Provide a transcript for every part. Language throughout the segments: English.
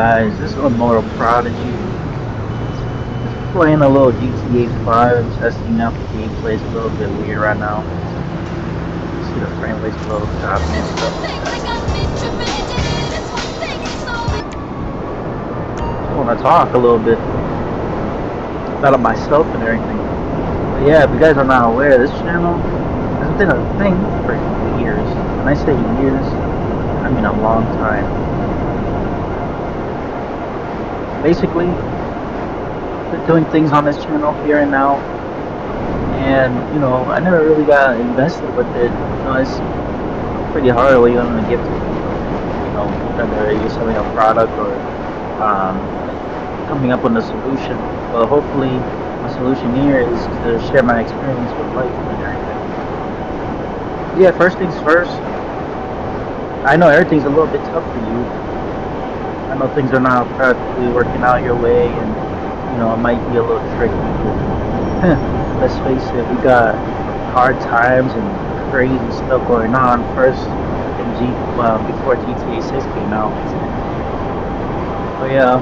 Guys, this is Immortal Prodigy. Playing a little GTA 5, testing out the gameplay. It's a little bit weird right now. You see the frame rate's a little choppy and stuff like that. I want to talk a little bit about myself and everything. But yeah, if you guys are not aware, this channel has been a thing for years. When I say years, I mean a long time. Basically, been doing things on this channel here and now, and I never really got invested with it. It's pretty hard what you're gonna give to whether you're selling a product or coming up with a solution. But hopefully, my solution here is to share my experience with life and everything. Yeah, first things first. I know everything's a little bit tough for you. I know things are not practically working out your way, and it might be a little tricky. Let's face it, we got hard times and crazy stuff going on. First, before GTA 6 came out. But yeah,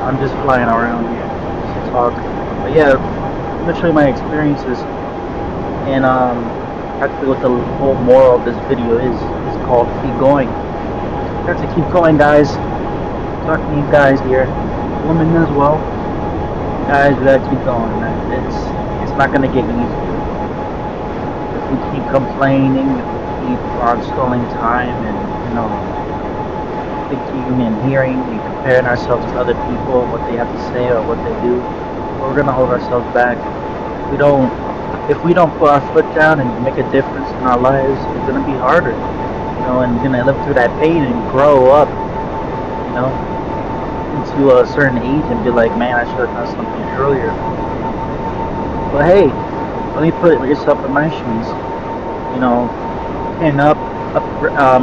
I'm just flying around here to talk. But yeah, I'm gonna show you my experiences, and practically what the whole moral of this video is called keep going. You have to keep going, guys. Talking to you guys here, women as well. Guys, we gotta keep going, man. It's not gonna get easier. If we keep complaining, if we keep on stalling time and thinking and hearing and comparing ourselves to other people, what they have to say or what they do, we're gonna hold ourselves back. If we don't put our foot down and make a difference in our lives, it's gonna be harder. And we're gonna live through that pain and grow up, into a certain age and be like, man, I should have done something earlier. But hey, let me put yourself in my shoes. And up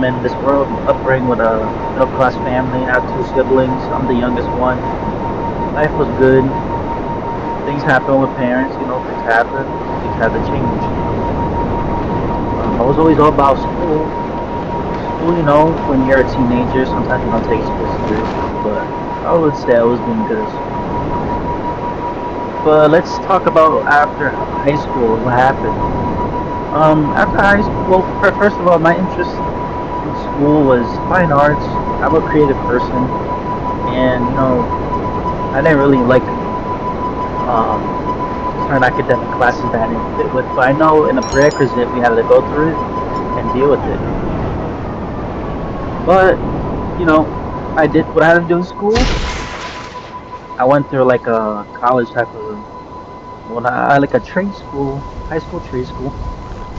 in this world, upbringing with a middle-class family. I have 2 siblings. I'm the youngest one. Life was good. Things happen with parents. Things happen. Things have to change. I was always all about school. School, when you're a teenager, sometimes you don't take school seriously, but I would say I was doing good. But let's talk about after high school, what happened. After high school, first of all, my interest in school was fine arts. I'm a creative person, and I didn't really like certain academic classes that I didn't fit with, but I know in a prerequisite we had to go through it and deal with it. But I did what I had to do in school. I went through like a college type of, like a trade school, high school trade school.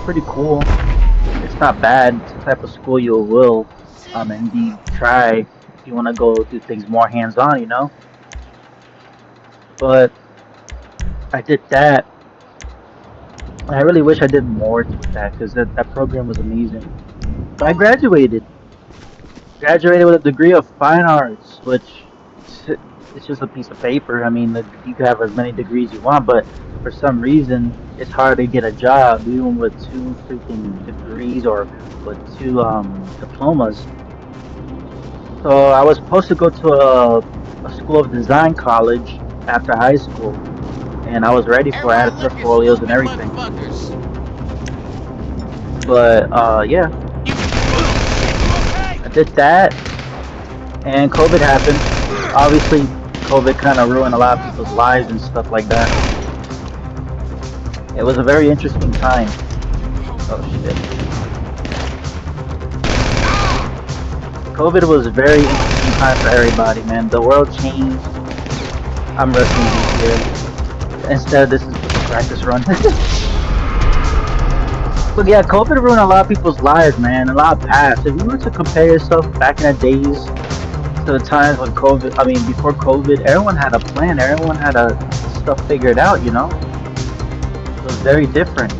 Pretty cool. It's not bad. It's the type of school you will indeed try if you want to go do things more hands-on, But I did that. I really wish I did more with that because that program was amazing. But I graduated with a degree of fine arts, which it's just a piece of paper. I mean, you can have as many degrees you want, but for some reason, it's hard to get a job even with 2 freaking degrees or with 2 diplomas. So I was supposed to go to a school of design college after high school, and I was ready for it. I had portfolios and everything. But yeah, I did that, and COVID happened. Obviously, COVID kind of ruined a lot of people's lives and stuff like that. It was a very interesting time. Oh shit. COVID was a very interesting time for everybody, man. The world changed. I'm resting here. Instead, this is just a practice run. But yeah, COVID ruined a lot of people's lives, man. A lot passed. If you were to compare yourself back in the days to the times when before COVID, everyone had a plan. Everyone had stuff figured out, It was very different.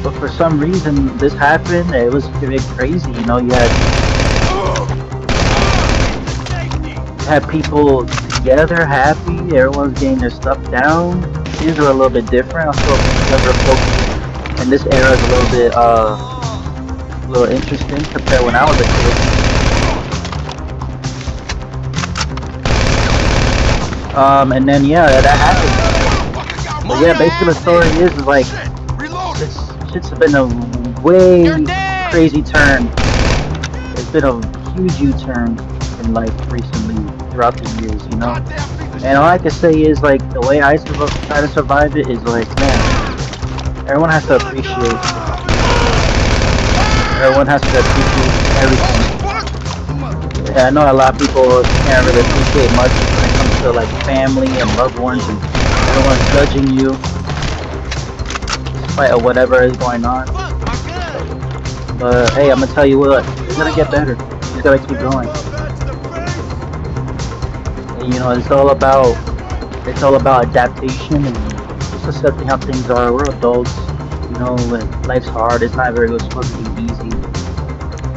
But for some reason, this happened. It was very crazy, You had people together, happy. Everyone's getting their stuff down. Things are a little bit different. Also, younger folks in this era is a little interesting compared when I was a kid. And then yeah, that happened. But yeah, basically the story is like shit's been a way crazy turn. It's been a huge U-turn in life recently throughout the years, you know. And all I can say is like the way I try to survive it is like, man, everyone has to appreciate. Everyone has to appreciate everything. Yeah, I know a lot of people can't really appreciate much when it comes to like family and loved ones, and everyone's judging you despite of whatever is going on. But hey, I'm gonna tell you what, it's gonna get better. You just gotta keep going. And, you know, it's all about adaptation and just accepting how things are. We're adults, you know, and life's hard. It's not very supposed to be easy.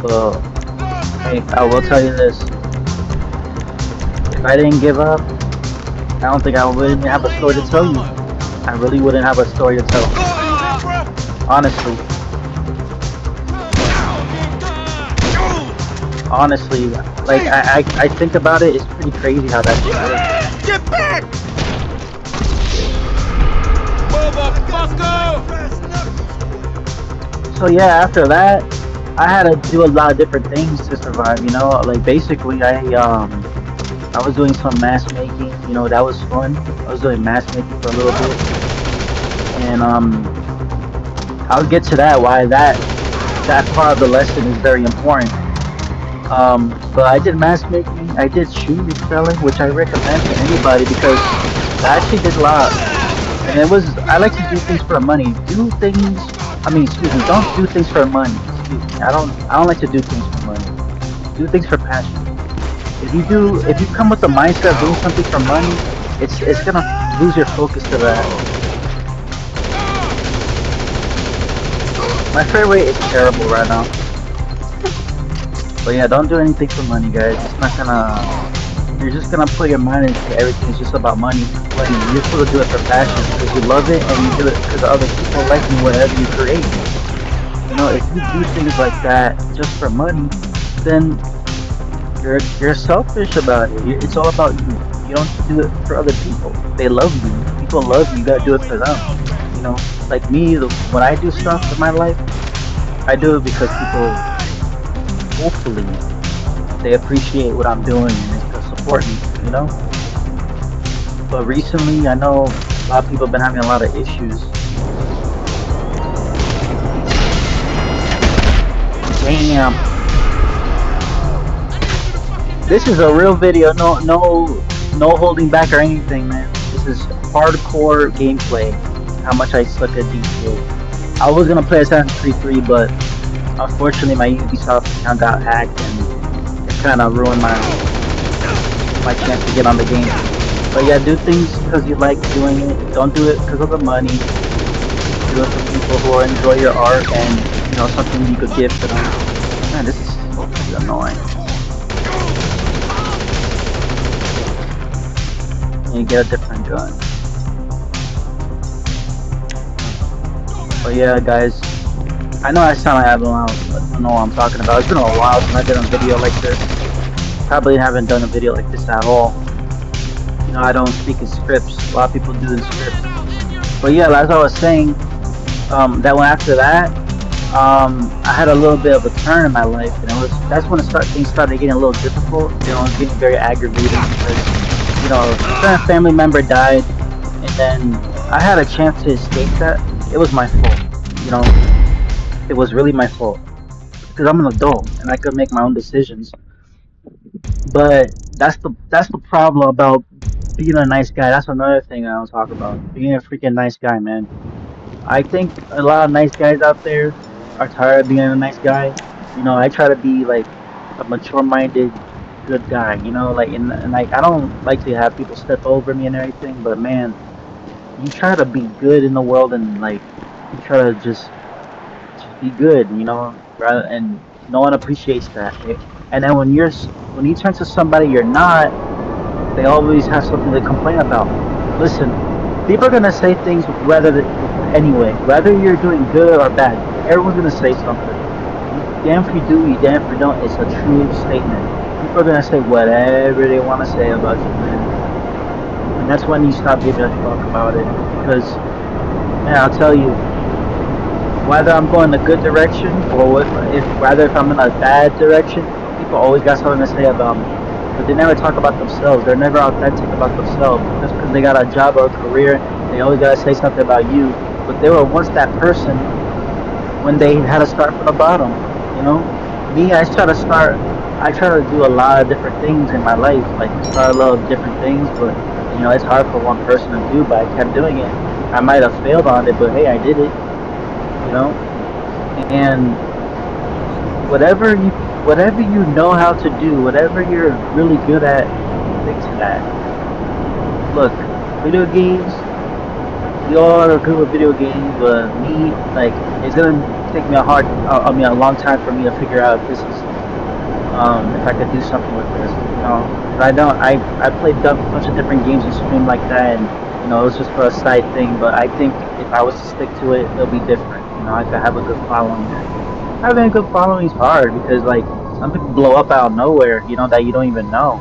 But hey, I will tell you this: if I didn't give up, I don't think I wouldn't have a story to tell you. I really wouldn't have a story to tell. Honestly. Honestly, like I think about it, it's pretty crazy how that shit works. Get back! Motherfucker! So yeah, after that, I had to do a lot of different things to survive. You know, like basically, I was doing some mask making. You know, that was fun. I was doing mask making for a little bit, and I'll get to that. Why that part of the lesson is very important. But I did mask making, I did shoe reselling, which I recommend to anybody because I actually did a lot. And it was, I like to do things for money. Don't do things for money. Excuse me. I don't like to do things for money. Do things for passion. If you come with the mindset of doing something for money, it's gonna lose your focus to that. My frame rate is terrible right now. But yeah, don't do anything for money, guys. It's not gonna. You're just gonna put your mind into everything. It's just about money. You're supposed to do it for passion because you love it, and you do it because other people like you, whatever you create. You know, if you do things like that just for money, then you're selfish about it. It's all about you. You don't do it for other people. They love you. People love you. You gotta do it for them. You know, like me, when I do stuff in my life, I do it because people. Hopefully they appreciate what I'm doing and they support me, you know? But recently I know a lot of people have been having a lot of issues. Damn. This is a real video, no holding back or anything, man. This is hardcore gameplay. How much I suck at GTA. I was gonna play Assassin's Creed 3, but unfortunately, my Ubisoft account got hacked, and it kind of ruined my chance to get on the game. But yeah, do things because you like doing it. Don't do it because of the money. Do it for people who enjoy your art and, you know, something you could give to them. Man, this is so annoying. And you get a different gun. But yeah, guys. I know I sound like I don't know what I'm talking about. It's been a while since I did a video like this. Probably haven't done a video like this at all. You know, I don't speak in scripts. A lot of people do in scripts. But yeah, as I was saying, that one after that, I had a little bit of a turn in my life, and that's when things started getting a little difficult. You know, it was getting very aggravating because, you know, a certain family member died, and then I had a chance to escape that. It was my fault, you know. It was really my fault because I'm an adult and I could make my own decisions. But that's the problem about being a nice guy. That's another thing I don't talk about. Being a freaking nice guy, man. I think a lot of nice guys out there are tired of being a nice guy. You know, I try to be like a mature-minded, good guy. You know, like and like I don't like to have people step over me and everything. But man, you try to be good in the world and like you try to just be good, you know, rather, and no one appreciates that. And then when you turn to somebody you're not, they always have something to complain about. Listen, people are gonna say things whether you're doing good or bad. Everyone's gonna say something. Damn if you do, you damn if you don't. It's a true statement. People are gonna say whatever they want to say about you, man. And that's when you stop giving a fuck about it. Because, man, I'll tell you, whether I'm going a good direction or if I'm in a bad direction, people always got something to say about me. But they never talk about themselves. They're never authentic about themselves. Just because they got a job or a career, they always gotta say something about you. But they were once that person when they had to start from the bottom. You know, me, I try to do a lot of different things in my life, like start a lot of different things. But it's hard for one person to do. But I kept doing it. I might have failed on it, but hey, I did it. You know, and whatever you know how to do, whatever you're really good at, stick to that. Look, video games, we all are good with video games, but me, like, it's gonna take me a long time for me to figure out if I could do something with this. I don't, I played a bunch of different games and stream like that, and it was just for a side thing. But I think if I was to stick to it, it'll be different. I could have a good following. Having a good following is hard because, like, some people blow up out of nowhere, that you don't even know.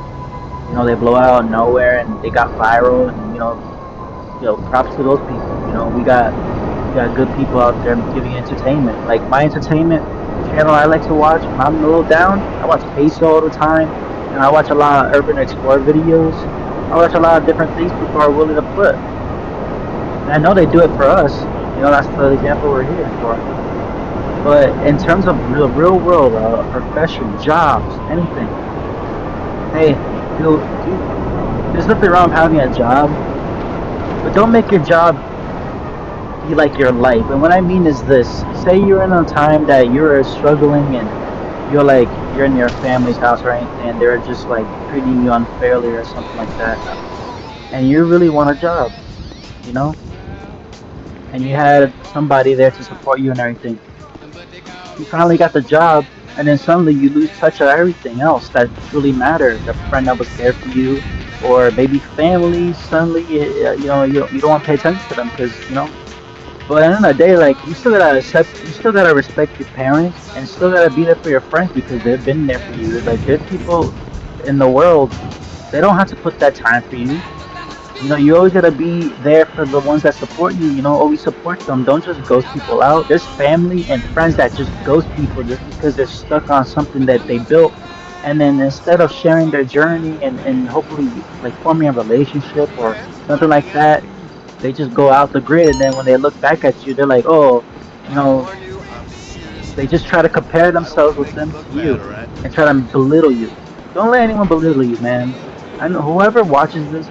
They blow out of nowhere and they got viral, and props to those people. We got good people out there giving entertainment. Like my entertainment channel I like to watch when I'm a little down, I watch Peso all the time, and I watch a lot of Urban Explorer videos. I watch a lot of different things people are willing to put. And I know they do it for us. That's the example we're here for. But in terms of the real world, profession, jobs, anything, hey, there's nothing wrong with having a job, but don't make your job be like your life. And what I mean is this: say you're in a time that you're struggling and you're in your family's house or anything, and they're just like treating you unfairly or something like that, and you really want a job, and you had somebody there to support you and everything. You finally got the job, and then suddenly you lose touch of everything else that really mattered. The friend that was there for you, or maybe family. Suddenly, you don't want to pay attention to them because. But at the end of the day, like, you still gotta respect your parents, and still gotta be there for your friends because they've been there for you. Like, there's people in the world, they don't have to put that time for you. You always gotta be there for the ones that support you. Always support them. Don't just ghost people out. There's family and friends that just ghost people just because they're stuck on something that they built. And then instead of sharing their journey and hopefully like forming a relationship or something like that, they just go out the grid. And then when they look back at you, they're like, oh, they just try to compare themselves with them to you and try to belittle you. Don't let anyone belittle you, man. I know whoever watches this,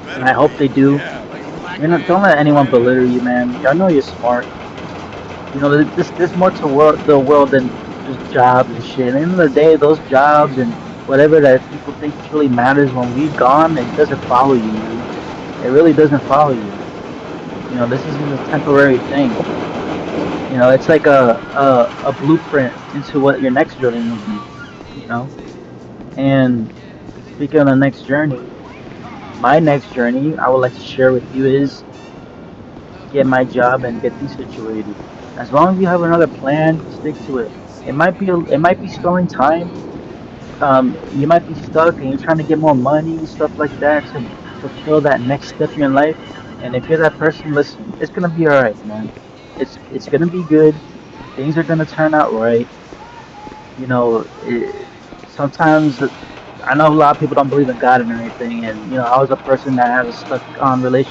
and I hope they do. Don't let anyone belittle you, man. I know you're smart. There's more to the world than just jobs and shit. At the end of the day, those jobs and whatever that people think truly matters, when we're gone, it doesn't follow you, man. It really doesn't follow you. This isn't a temporary thing. It's like a blueprint into what your next journey will be. And speaking of the next journey, my next journey I would like to share with you is get my job and get things situated. As long as you have another plan, stick to it. It might be stalling time. You might be stuck and you're trying to get more money and stuff like that to fulfill that next step in your life. And if you're that person, listen, it's gonna be alright, man. It's gonna be good. Things are gonna turn out right. Sometimes I know a lot of people don't believe in God and everything, and I was a person that was stuck on like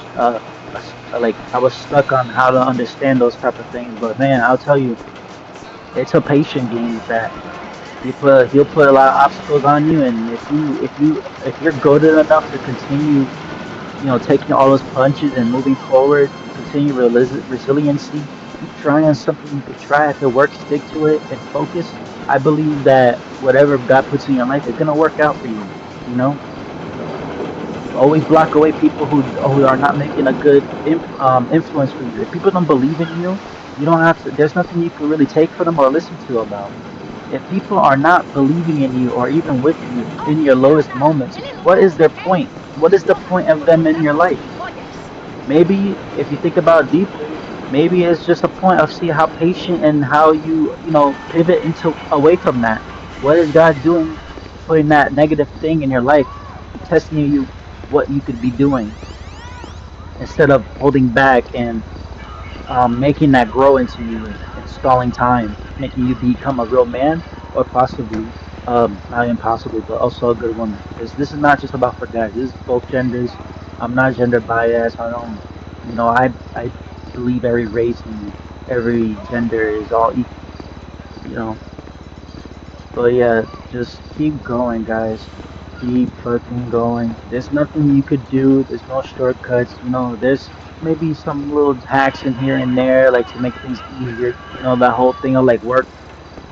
I was stuck on how to understand those type of things. But man, I'll tell you, it's a patient game with that. He'll put a lot of obstacles on you, and if you're goaded enough to continue, taking all those punches and moving forward, continue resiliency, keep trying something you could try. If it works, stick to it and focus. I believe that whatever God puts in your life is gonna work out for you. Always block away people who are not making a good influence for you. If people don't believe in you, you don't have to. There's nothing you can really take from them or listen to about. If people are not believing in you or even with you in your lowest moments, what is their point? What is the point of them in your life? Maybe if you think about it deeply, maybe it's just a point of see how patient and how you pivot away from that. What is God doing, putting that negative thing in your life, testing you what you could be doing instead of holding back and making that grow into you and stalling time, making you become a real man or possibly, not impossibly, but also a good woman. Because this is not just about for guys. This is both genders. I'm not gender biased. I don't, I believe every race and every gender is all equal. You know, but yeah, just keep going, guys. Keep fucking going. There's nothing you could do. There's no shortcuts. There's maybe some little hacks in here and there, like to make things easier. That whole thing of like work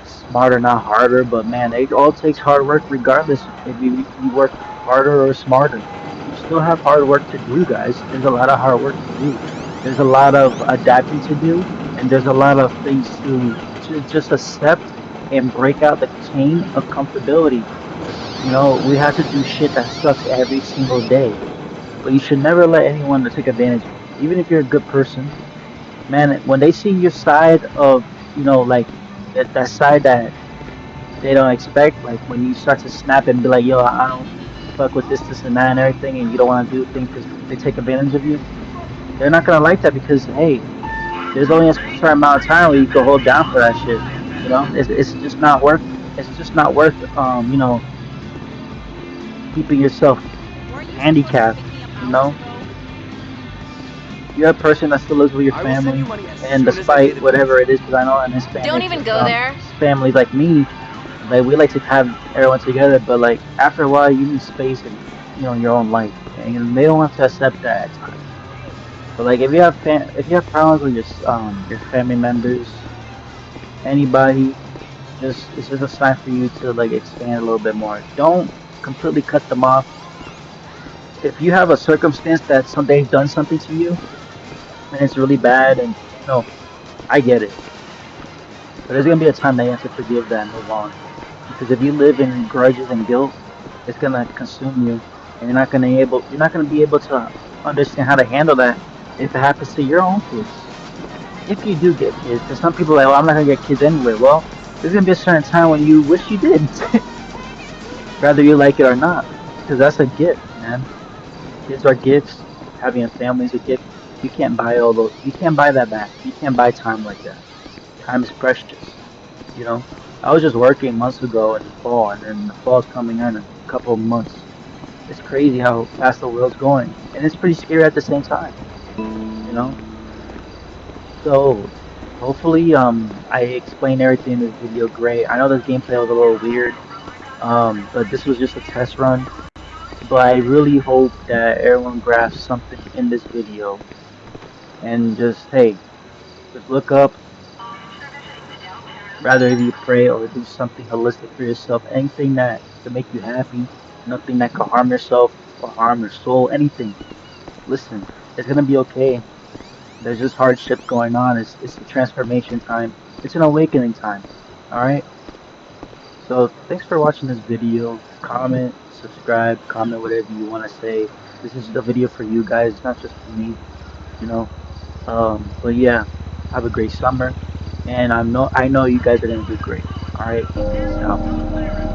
smarter, not harder. But man, it all takes hard work, regardless if you work harder or smarter. You still have hard work to do, guys. There's a lot of hard work to do. There's a lot of adapting to do, and there's a lot of things to just accept and break out the chain of comfortability. We have to do shit that sucks every single day. But you should never let anyone to take advantage of you. Even if you're a good person, man, when they see your side of, like that side that they don't expect, like when you start to snap and be like, yo, I don't fuck with this, and that, and everything, and you don't want to do things because they take advantage of you, they're not gonna like that because, hey, there's only a certain amount of time where you can hold down for that shit. It's just not worth. It's just not worth. Keeping yourself handicapped. You know, you're a person that still lives with your family, and despite whatever it is, because I know in Hispanic, don't even go there. Families like me, like we like to have everyone together, but like after a while, you need space and your own life, and they don't have to accept that at times. But like if you have problems with your family members, anybody, it's just a sign for you to like expand a little bit more. Don't completely cut them off. If you have a circumstance that they've done something to you and it's really bad, and I get it, but there's gonna be a time that you have to forgive that and move on. Because if you live in grudges and guilt, it's gonna consume you, and you're not gonna be able to understand how to handle that if it happens to your own kids. If you do get kids, because some people are like, well, I'm not gonna get kids anyway. Well, there's gonna be a certain time when you wish you did, whether you like it or not, because that's a gift, man. Kids are gifts. Having a family is a gift. You can't buy all those. You can't buy that back. You can't buy time like that. Time is precious. You know. I was just working months ago in the fall, and then the fall's coming in a couple of months. It's crazy how fast the world's going, and it's pretty scary at the same time. You know. So hopefully, I explained everything in this video great. I know this gameplay was a little weird, but this was just a test run. But I really hope that everyone grasps something in this video and hey, just look up, rather if you pray or do something holistic for yourself, anything that can make you happy, nothing that can harm yourself or harm your soul, anything. Listen, it's gonna be okay. There's just hardship going on. It's a transformation time. It's an awakening time. Alright? So thanks for watching this video. Comment, subscribe, comment whatever you want to say. This is the video for you guys, not just for me, you know. But yeah, have a great summer, and I know you guys are gonna do great. All right, peace out.